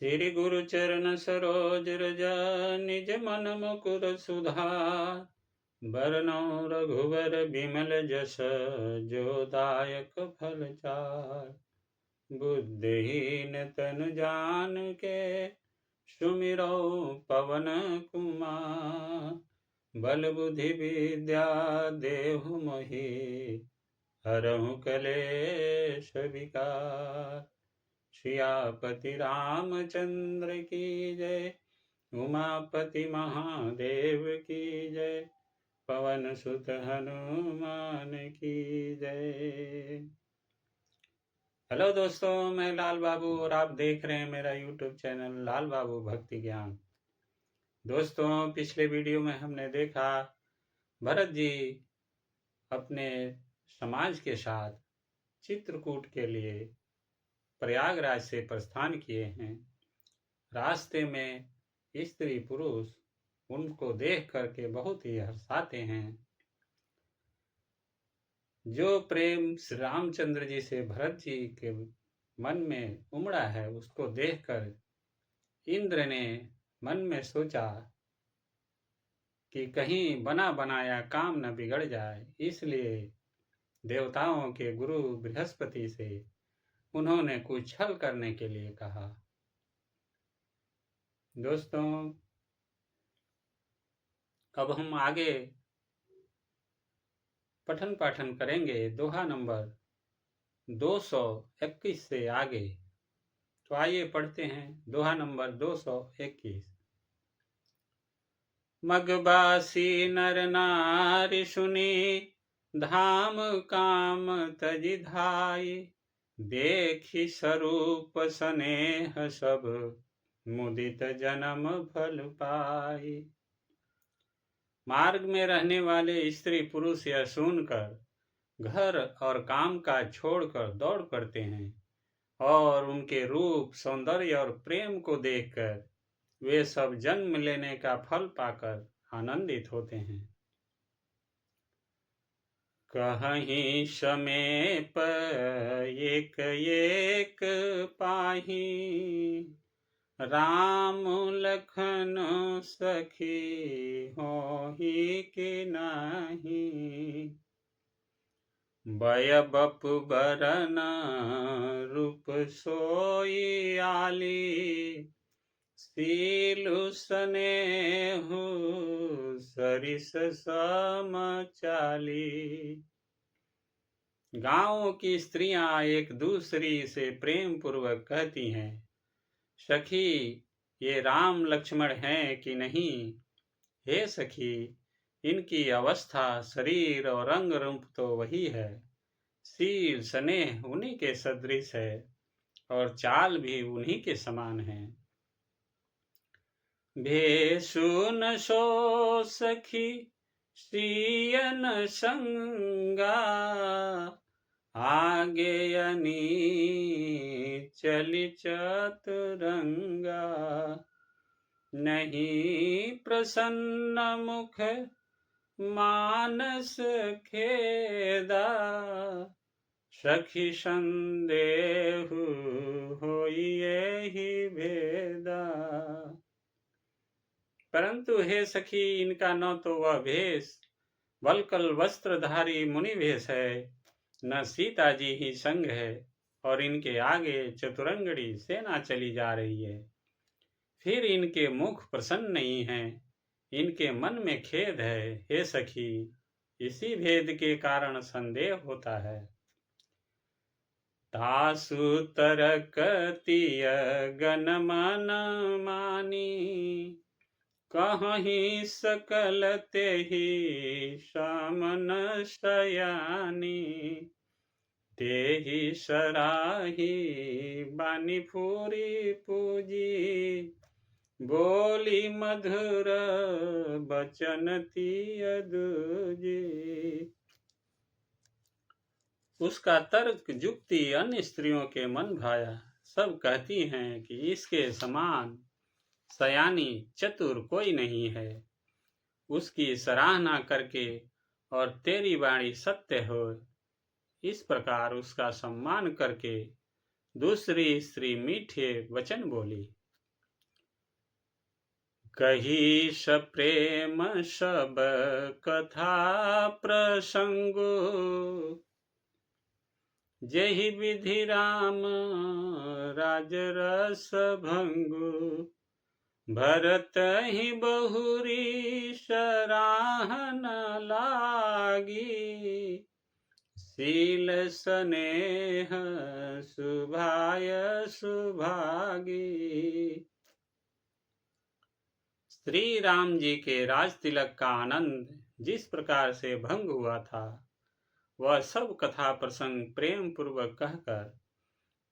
श्री गुरु चरण सरोज रज निज मन मुकुर सुधार। बरनौ रघुवर बिमल जस जो दायक फल चार। बुद्धिहीन तनु जानिके सुमिरौ पवन कुमार। बल बुद्धि विद्या देहु मोहि हरहु कलेश विकार। सियापति रामचंद्र की जय, उमापति महादेव की जय, पवन सुत हनुमान की जय। हेलो दोस्तों, मैं लाल बाबू और आप देख रहे हैं मेरा यूट्यूब चैनल लाल बाबू भक्ति ज्ञान। दोस्तों, पिछले वीडियो में हमने देखा भरत जी अपने समाज के साथ चित्रकूट के लिए प्रयागराज से प्रस्थान किए हैं। रास्ते में स्त्री पुरुष उनको देख करके बहुत ही हर्षाते हैं। जो प्रेम श्री रामचंद्र जी से भरत जी के मन में उमड़ा है, उसको देखकर इंद्र ने मन में सोचा कि कहीं बना बनाया काम न बिगड़ जाए, इसलिए देवताओं के गुरु बृहस्पति से उन्होंने कुछ छल करने के लिए कहा। दोस्तों, अब हम आगे पठन पाठन करेंगे दोहा नंबर 221 से आगे। तो आइए पढ़ते हैं दोहा नंबर 221। मगबासी नर नारी सुनी धाम काम तजि धाई। देखी स्वरूप स्नेह सब मुदित जन्म फल पाई। मार्ग में रहने वाले स्त्री पुरुष यह सुनकर घर और काम काज छोड़कर दौड़ पड़ते हैं और उनके रूप, सौंदर्य और प्रेम को देखकर वे सब जन्म लेने का फल पाकर आनंदित होते हैं। कहीं समेप एक एक पाही, राम लखन सखी होहि कि नाही। बय बपु बरन रूप सोई आली। सीलु स्नेहु सरिस सम चाली। गांवों की स्त्रियां एक दूसरी से प्रेम पूर्वक कहती हैं, सखी ये राम लक्ष्मण हैं कि नहीं। हे सखी, इनकी अवस्था, शरीर और रंग रूप तो वही है। सील स्नेह उन्हीं के सदृश है और चाल भी उन्हीं के समान है। भेषु न सो सखी सियन संगा। आगे अनी चली चतुरंगा। नहीं प्रसन्न मुख मानस खेदा। सखी संदेहु होई एहि भेदा। परंतु हे सखी, इनका न तो वह भेष वल्कल वस्त्रधारी मुनि भेष है, न सीता जी ही संग है, और इनके आगे चतुरंगड़ी सेना चली जा रही है। फिर इनके मुख प्रसन्न नहीं हैं, इनके मन में खेद है। हे सखी, इसी भेद के कारण संदेह होता है। तासु तरकतिय गन मन मानी। कहीं सकल तेहि सामन शयानी। तेहि सराही बानी फूरी पूजी। बोली मधुर बचन तिय दूजी। उसका तर्क जुक्ति अन्य स्त्रियों के मन भाया। सब कहती हैं कि इसके समान सयानी चतुर कोई नहीं है। उसकी सराहना करके और तेरी वाणी सत्य हो, इस प्रकार उसका सम्मान करके दूसरी स्त्री मीठे वचन बोली। कही सप्रेम सब कथा प्रसंगो, जेहि विधि राम राजरस भंगु। भरत ही बहुरी सराहन लागी, शील स्नेह सुभाय सुभागी। श्री राम जी के राज तिलक का आनंद जिस प्रकार से भंग हुआ था, वह सब कथा प्रसंग प्रेम पूर्वक कहकर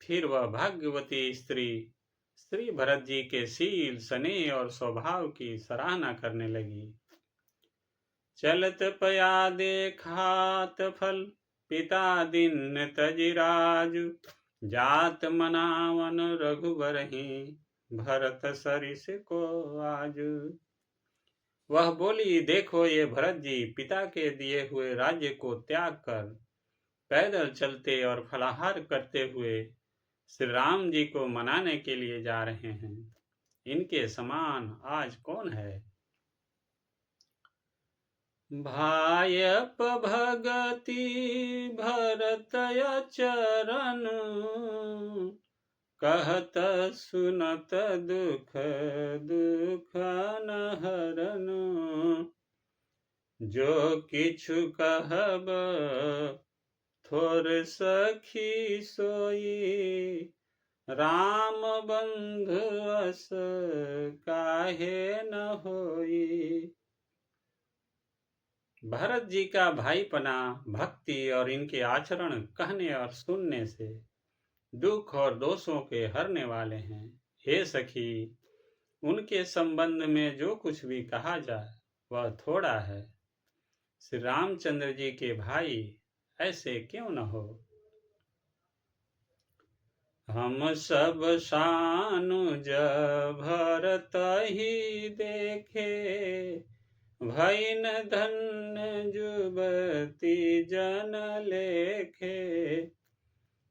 फिर वह भाग्यवती स्त्री श्री भरत जी के शील स्नेह और स्वभाव की सराहना करने लगी। चलत पया देखात फल, पिता दिन तजिराजु। जात मनावन रघुबर ही, भरत सरिस को आजु। वह बोली, देखो ये भरत जी पिता के दिए हुए राज्य को त्याग कर पैदल चलते और फलाहार करते हुए श्री राम जी को मनाने के लिए जा रहे हैं। इनके समान आज कौन है। भायप भगति भरत चरण, कहत सुनत दुख दुख न हरन। जो किछु कहब थोर सखी सोई, राम बंधु अस काहे न होई। भरत जी का भाईपना, भक्ति और इनके आचरण कहने और सुनने से दुख और दोषों के हरने वाले हैं। हे सखी, उनके संबंध में जो कुछ भी कहा जाए वह थोड़ा है। श्री रामचंद्र जी के भाई ऐसे क्यों न हो। हम सब सानुज भरत ही देखे, भइन धन्य जुबती जन लेखे।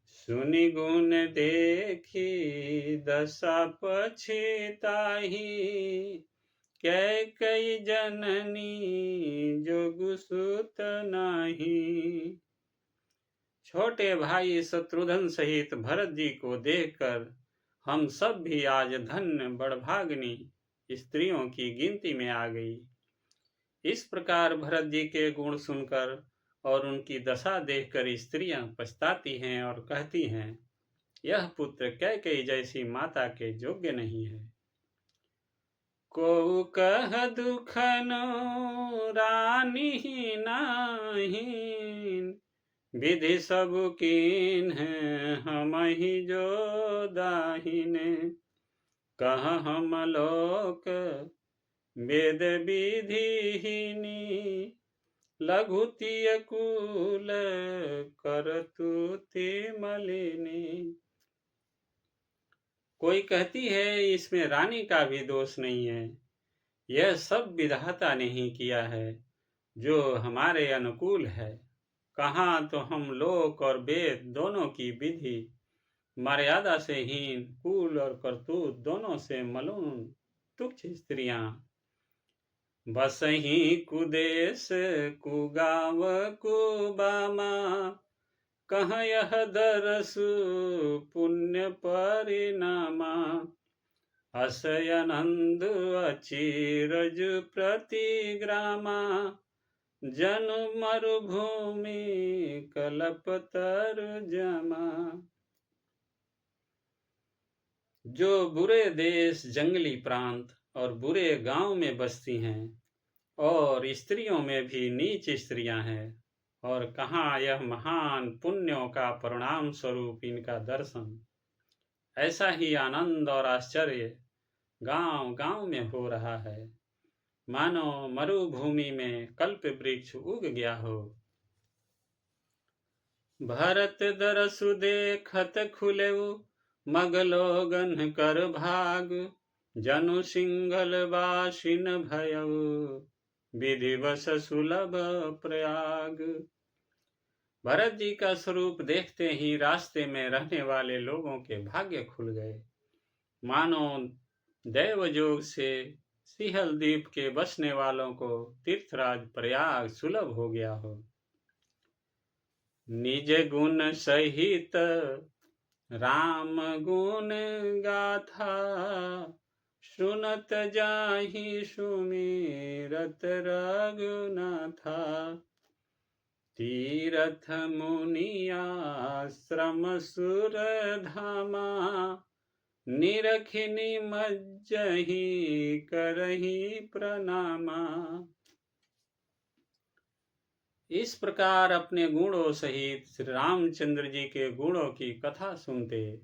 सुनि गुण देखी दशा पछिताही, कैकेयी जननी जोगु सुत नाही। छोटे भाई शत्रुघ्न सहित भरत जी को देखकर हम सब भी आज धन्य बड़भाग्नि स्त्रियों की गिनती में आ गई। इस प्रकार भरत जी के गुण सुनकर और उनकी दशा देखकर स्त्रियां पछताती हैं और कहती हैं, यह पुत्र कैकेयी जैसी माता के योग्य नहीं है। को कह दुखनो रानी नाहीन, विधि सब कीन हम ही जो दाहिने। कह हम लोक वेद विधिहीनी, लघुति कुल करतुति मलिनी। कोई कहती है इसमें रानी का भी दोष नहीं है, यह सब विधाता ने ही किया है जो हमारे अनुकूल है। कहाँ तो हम लोक और वेद दोनों की विधि मर्यादा से हीन, कुल और करतूत दोनों से मलिन तुच्छ स्त्रियां। बसही कुदेश कुगाव कुबामा, कह यह दरसु पुण्य परिणामा। असयनंद अचिरज प्रतिग्रामा, जनु मरुभूमि कल्पतरु जमा। जो बुरे देश, जंगली प्रांत और बुरे गांव में बसती हैं और स्त्रियों में भी नीच स्त्रियां हैं, और कहाँ यह महान पुण्यों का परिणाम स्वरूप इनका दर्शन। ऐसा ही आनंद और आश्चर्य गांव गांव में हो रहा है, मानो मरुभूमि में कल्प वृक्ष उग गया हो। भरत दरसु देखत खुलेउ, मगलोगन कर भाग। जनु सिंगल वासिन भयउ, विधिवश सुलभ प्रयाग। भरत जी का स्वरूप देखते ही रास्ते में रहने वाले लोगों के भाग्य खुल गए, मानो दैवयोग से सिहल द्वीप के बसने वालों को तीर्थराज प्रयाग सुलभ हो गया हो। निज गुण सहित राम गुण गाथा, सुनत जाहि सुमिरत रघुनाथा। तीरथ मुनियाश्रम सुर धामा, निरखि निमज्जहि करहि प्रणामा। इस प्रकार अपने गुणों सहित श्री रामचंद्र जी के गुणों की कथा सुनते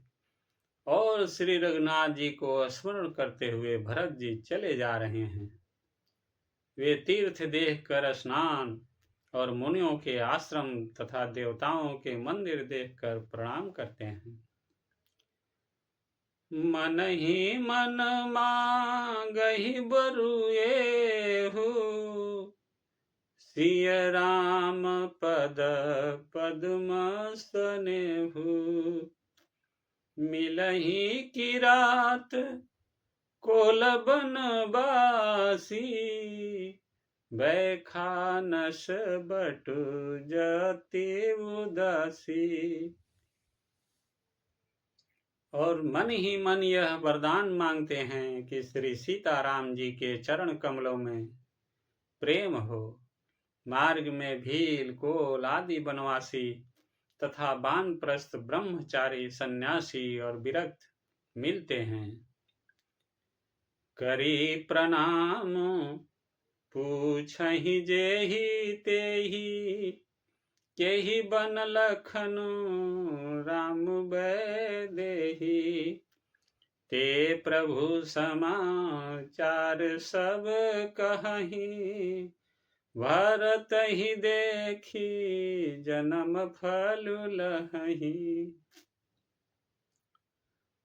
और श्री रघुनाथ जी को स्मरण करते हुए भरत जी चले जा रहे हैं। वे तीर्थ देखकर स्नान और मुनियों के आश्रम तथा देवताओं के मंदिर देखकर प्रणाम करते हैं। मन ही मन मांगहि बरुएहु, सिय राम पद पद्म सनेहु। मिलहि किरात कोलबन बासी, बैखानस बटु जति उदासी। और मन ही मन यह वरदान मांगते हैं कि श्री सीताराम जी के चरण कमलों में प्रेम हो। मार्ग में भील कोल आदि बनवासी तथा वानप्रस्थ ब्रह्मचारी सन्यासी और विरक्त मिलते हैं। करी प्रणाम पूछहि जेहि तेहि, केहि बन लखनु राम वैदेही। ते प्रभु समाचार सब कहहि, भरत ही देखी जन्म फल लहहि।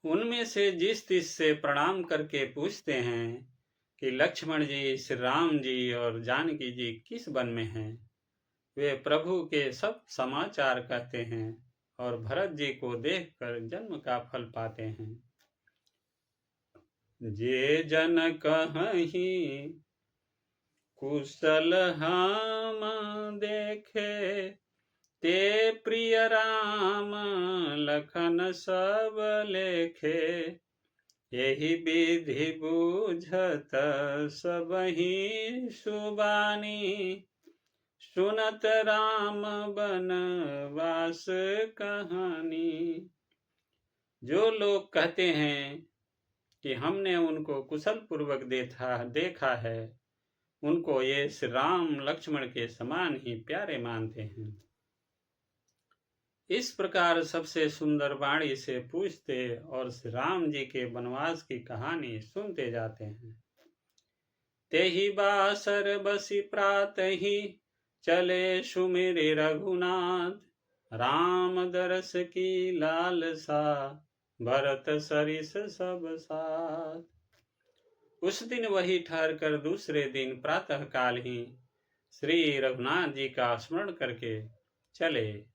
उनमें से जिस तिस से प्रणाम करके पूछते हैं कि लक्ष्मण जी, श्री राम जी और जानकी जी किस वन में हैं, वे प्रभु के सब समाचार कहते हैं और भरत जी को देखकर जन्म का फल पाते हैं। जे जन कहहि कुशल हम देखे, ते प्रिय राम लखन सब लेखे। यही विधि बूझत सबहि सुबानी, सुनत राम बनवास कहानी। जो लोग कहते हैं कि हमने उनको कुशल पूर्वक देखा है, उनको ये श्री राम लक्ष्मण के समान ही प्यारे मानते हैं। इस प्रकार सबसे सुंदर वाणी से पूछते और श्री राम जी के वनवास की कहानी सुनते जाते हैं। तेहि बासर बसी प्रातहि, चले सुमिरि रघुनाथ। राम दरस की लालसा, भरत सरिस सब साथ। उस दिन वही ठहर कर दूसरे दिन प्रातः काल ही श्री रघुनाथ जी का स्मरण करके चले।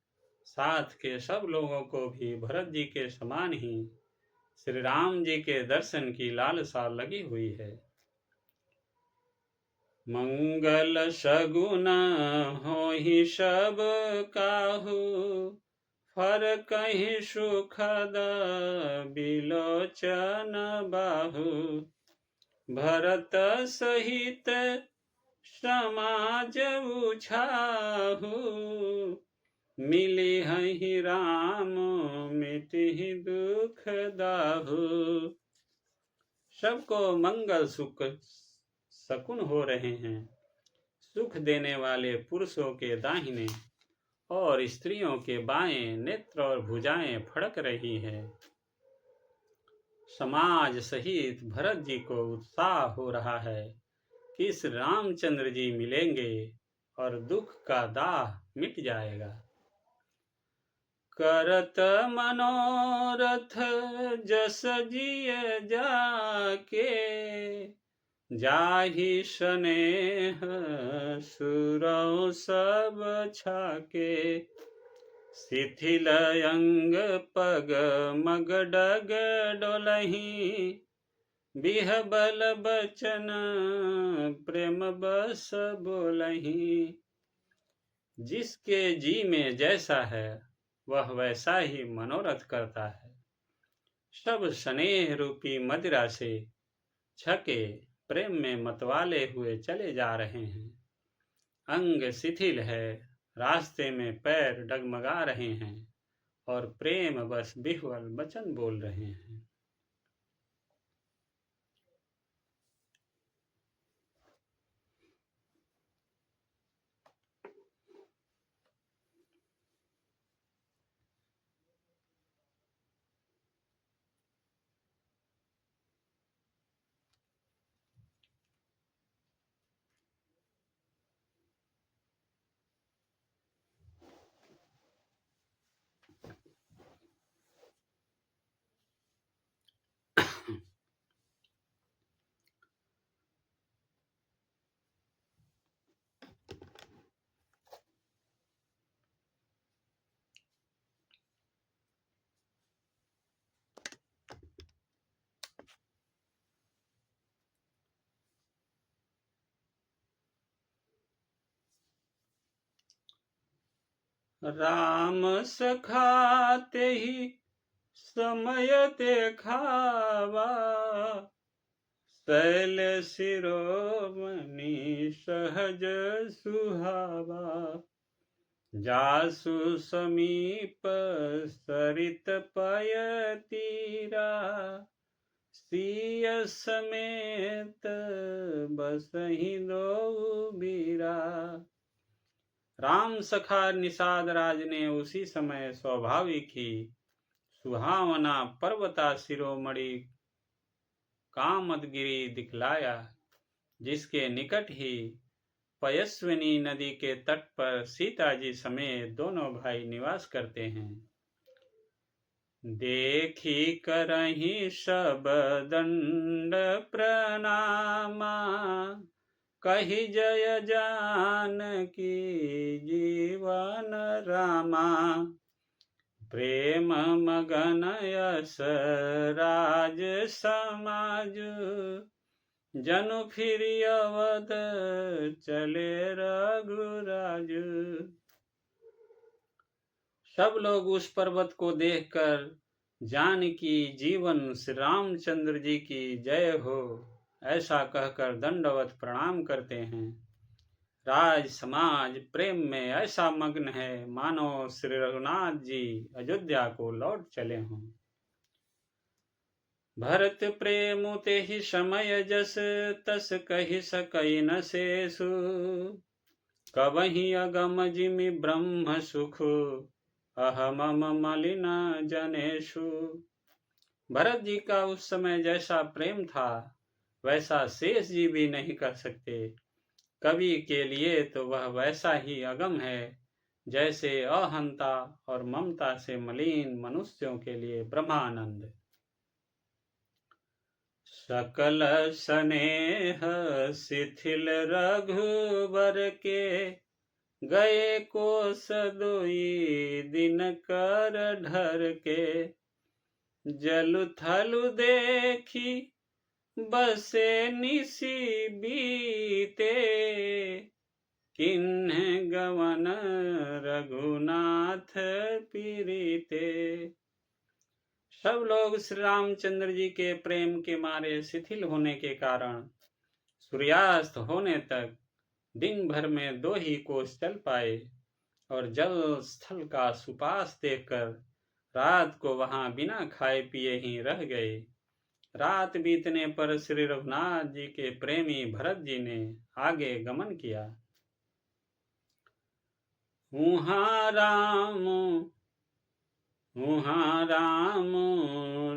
साथ के सब लोगों को भी भरत जी के समान ही श्री राम जी के दर्शन की लालसा लगी हुई है। मंगल सगुन होहि सब काहू, फर कहीं सुखद बिलोचन बाहु। भरत सहित समाज उछाहु, मिली हहि राम मिटहि दुख दाहु। सबको मंगल सुख शकुन हो रहे हैं। सुख देने वाले पुरुषों के दाहिने और स्त्रियों के बाएं नेत्र और भुजाएं फड़क रही है। समाज सहित भरत जी को उत्साह हो रहा है कि श्री रामचंद्र जी मिलेंगे और दुख का दाह मिट जाएगा। करत मनोरथ जस जिय जाके, जाहि स्नेह सुरौ सब छाके। शिथिल अंग पग मग डग डोलहि, बिहबल बचन प्रेम बस बोलही। जिसके जी में जैसा है वह वैसा ही मनोरथ करता है। सब स्नेह रूपी मदिरा से छके प्रेम में मतवाले हुए चले जा रहे हैं। अंग शिथिल है, रास्ते में पैर डगमगा रहे हैं और प्रेम बस बिह्वल वचन बोल रहे हैं। राम सखाते ही समय देखावा, शैल शिरोमणि सहज सुहावा। जासु समीप सरित पय तीरा, सिय समेत बसहि दो बीरा। राम सखा निषाद राज ने उसी समय स्वाभाविक ही सुहावना पर्वता शिरोमणि कामदगिरि दिखलाया, जिसके निकट ही पयस्विनी नदी के तट पर सीता जी समेत दोनों भाई निवास करते हैं। देखी करहि सब दंड प्रणामा, कही जय जानकी जीवन रामा। प्रेम मगन यस राज समाज, जनु फिर अवध चले रघुराज। सब लोग उस पर्वत को देखकर जानकी जीवन श्री रामचंद्र जी की जय हो ऐसा कहकर दंडवत प्रणाम करते हैं। राज समाज प्रेम में ऐसा मग्न है मानो श्री रघुनाथ जी अयोध्या को लौट चले हों। भरत प्रेम ते ही समय जस, तस कहि सकई न शेषु। कबहि अगम जिमि ब्रह्म सुख, अहमम मलिन जनेषु। भरत जी का उस समय जैसा प्रेम था वैसा शेष जी भी नहीं कर सकते। कवि के लिए तो वह वैसा ही अगम है जैसे अहंता और ममता से मलिन मनुष्यों के लिए ब्रह्मानंद। सकल स्नेह शिथिल रघुबर के, गए कोस दुई दिन कर ढर के। जलु थलु देखी बसे निसी बीते, किन्ह गवन रघुनाथ पीरीते। सब लोग श्री रामचंद्र जी के प्रेम के मारे शिथिल होने के कारण सूर्यास्त होने तक दिन भर में 2 ही कोस चल पाए और जल स्थल का सुपास देखकर रात को वहां बिना खाए पिए ही रह गए। रात बीतने पर श्री रघुनाथ जी के प्रेमी भरत जी ने आगे गमन किया। उहाँ राम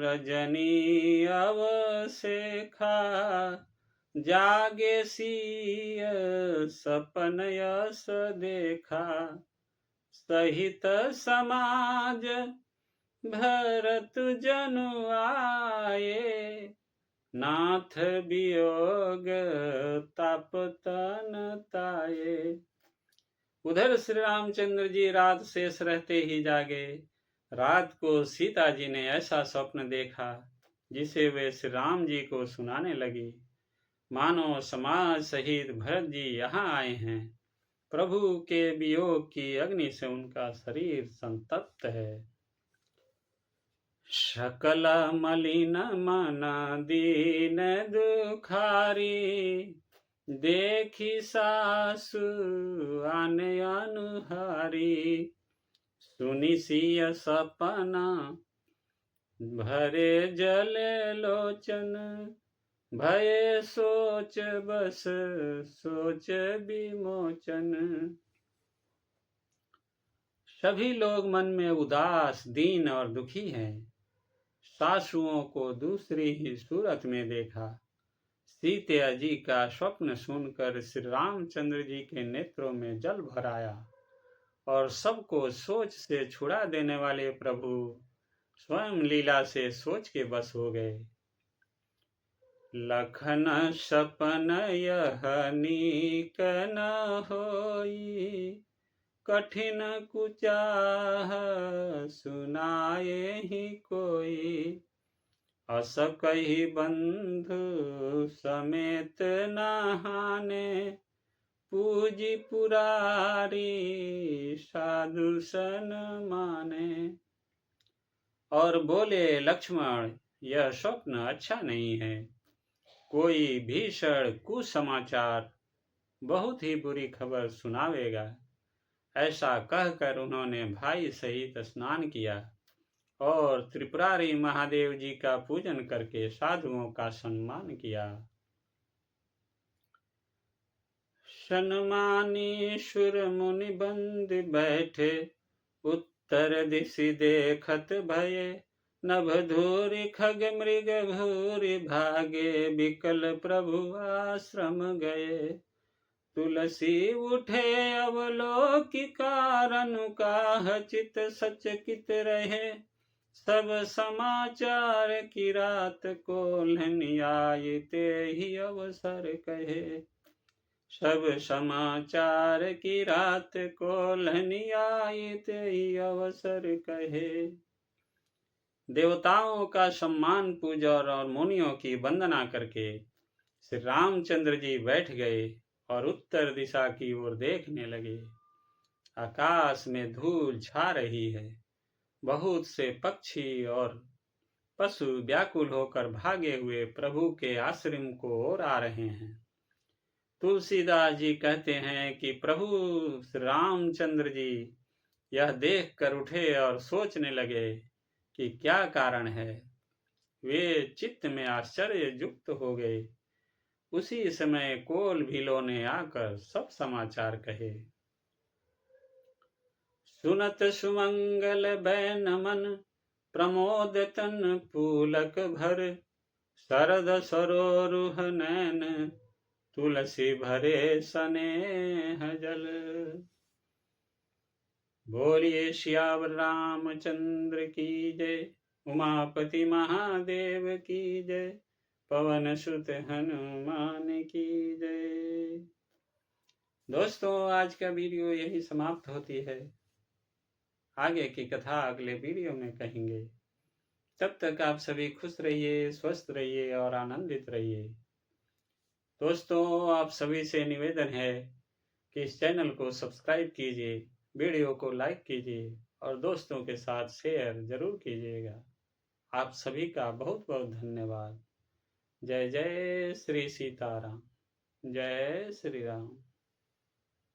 रजनी अवसेखा, जागे सिय सपन यस देखा। सहित समाज भरत जनु आए, नाथ वियोग ताप तन ताये। उधर श्री रामचंद्र जी रात शेष रहते ही जागे। रात को सीता जी ने ऐसा स्वप्न देखा जिसे वे श्री राम जी को सुनाने लगी। मानो समाज सहित भरत जी यहाँ आए हैं। प्रभु के वियोग की अग्नि से उनका शरीर संतप्त है। सकल मलिन मन दीन दुखारी, देखी सासु आने अनुहारी। सुनि सिय सपना भरे जल लोचन, भये सोच बस सोच विमोचन। सभी लोग मन में उदास, दीन और दुखी हैं। सासुओं को दूसरी ही सूरत में देखा। सीता जी का स्वप्न सुनकर श्री रामचंद्र जी के नेत्रों में जल भर आया और सबको सोच से छुड़ा देने वाले प्रभु स्वयं लीला से सोच के बस हो गए। लखन सपन यह नीक न होई, कठिन कुचाह सुनाए ही कोई। अस कही बंधु समेत नहाने, पूजी पुरारी साधु सन माने। और बोले लक्ष्मण, यह स्वप्न अच्छा नहीं है। कोई भीषण कुसमाचार, बहुत ही बुरी खबर सुनावेगा। ऐसा कहकर उन्होंने भाई सहित स्नान किया और त्रिपुरारी महादेव जी का पूजन करके साधुओं का सम्मान किया। सन्मानीश्वर मुनि बंद बैठे, उत्तर दिशि देखत भये। नभ धूरि खग मृग भूरि भागे, बिकल प्रभु आश्रम गए। तुलसी उठे अवलोकि कारण, काह चित सचकित रहे। सब समाचार की रात को आए, ते ही अवसर कहे। सब समाचार की रात को आए, ते ही अवसर कहे। देवताओं का सम्मान पूजा और मुनियों की वंदना करके श्री रामचंद्र जी बैठ गए और उत्तर दिशा की ओर देखने लगे। आकाश में धूल छा रही है। बहुत से पक्षी और पशु व्याकुल होकर भागे हुए प्रभु के आश्रम को ओर आ रहे हैं। तुलसीदास जी कहते हैं कि प्रभु श्री रामचंद्र जी यह देख कर उठे और सोचने लगे कि क्या कारण है। वे चित्त में आश्चर्य युक्त हो गए। उसी समय कोल भीलों ने आकर सब समाचार कहे। सुनत सुमंगल बैन मन, प्रमोद तन पुलक भर। शरद सरोरुह नैन, तुलसी भरे स्नेह जल। बोलिए सियावर रामचंद्र की जय, उमापति महादेव की जय, पवन सुत हनुमान की जय। दोस्तों, आज का वीडियो यही समाप्त होती है। आगे की कथा अगले वीडियो में कहेंगे। तब तक आप सभी खुश रहिए, स्वस्थ रहिए और आनंदित रहिए। दोस्तों, आप सभी से निवेदन है कि इस चैनल को सब्सक्राइब कीजिए, वीडियो को लाइक कीजिए और दोस्तों के साथ शेयर जरूर कीजिएगा। आप सभी का बहुत बहुत धन्यवाद। जय जय श्री सीताराम, जय श्री राम।